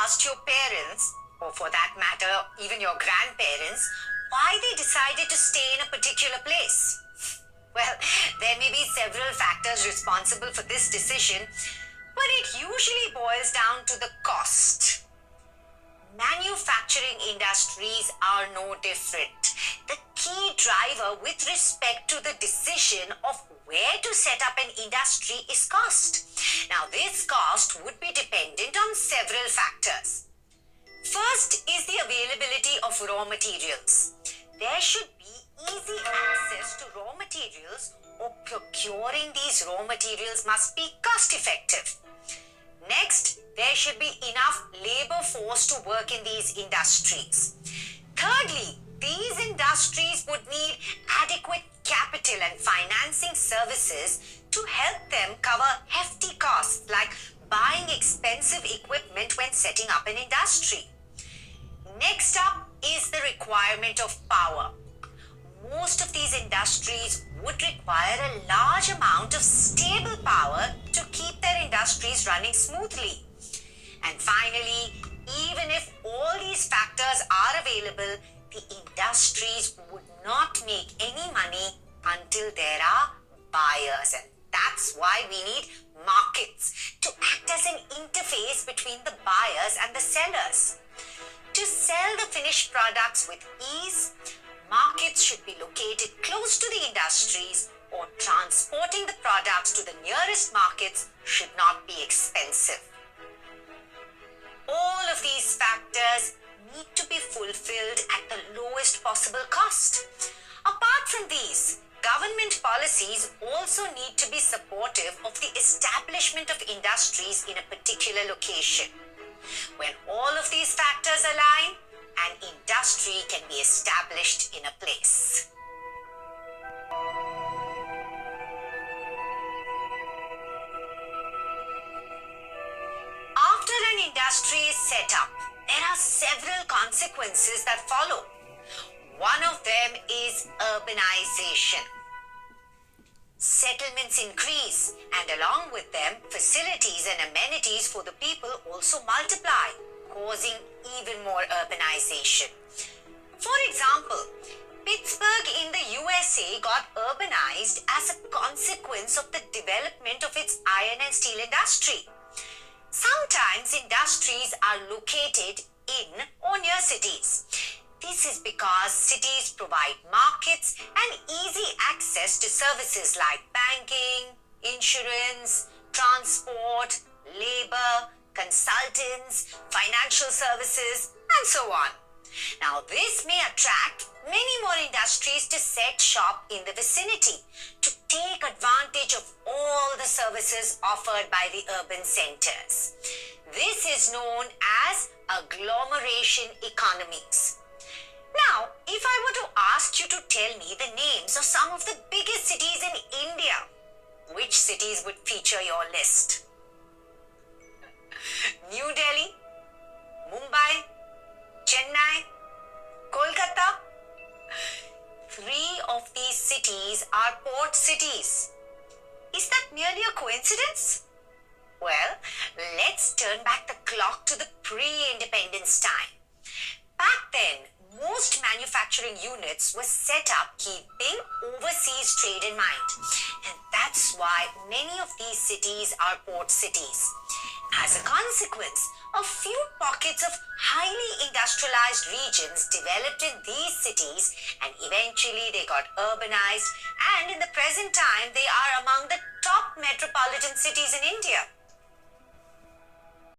asked your parents, or for that matter, even your grandparents, why they decided to stay in a particular place? Well, there may be several factors responsible for this decision, but it usually boils down to the cost. Manufacturing industries are no different. The key driver with respect to the decision of where to set up an industry is cost. Now, this cost would be dependent on several factors. First is the availability of raw materials. There should be easy access to raw materials, or procuring these raw materials must be cost effective. Next, there should be enough labor force to work in these industries. Thirdly, these industries would need adequate capital and financing services to help them cover hefty costs like buying expensive equipment when setting up an industry. Next up is the requirement of power. Most of these industries would require a large amount of stable power to keep their industries running smoothly. And finally, even if all these factors are available, the industries would not make any money until there are buyers. And that's why we need markets to act as an interface between the buyers and the sellers. To sell the finished products with ease, markets should be located close to the industries, or transporting the products to the nearest markets should not be expensive. All of these factors need to be fulfilled at the lowest possible cost. Apart from these, government policies also need to be supportive of the establishment of industries in a particular location. When all of these factors align, an industry can be established in a place. After an industry is set up, there are several consequences that follow. One of them is urbanization. Settlements increase, and along with them, facilities and amenities for the people also multiply, causing even more urbanization. For example, Pittsburgh in the USA got urbanized as a consequence of the development of its iron and steel industry. Sometimes industries are located in or near cities. This is because cities provide markets and easy access to services like banking, insurance, transport, labor, consultants, financial services, and so on. Now, this may attract many more industries to set shop in the vicinity to take advantage of all the services offered by the urban centers. This is known as agglomeration economies. Now, if I were to ask you to tell me the names of some of the biggest cities in India, which cities would feature your list? New Delhi, Mumbai, Chennai, Kolkata. 3 of these cities are port cities. Is that merely a coincidence? Well, let's turn back the clock to the pre-independence time. Back then, most manufacturing units were set up keeping overseas trade in mind. And that's why many of these cities are port cities. As a consequence, a few pockets of highly industrialized regions developed in these cities, and eventually they got urbanized, and in the present time they are among the top metropolitan cities in India.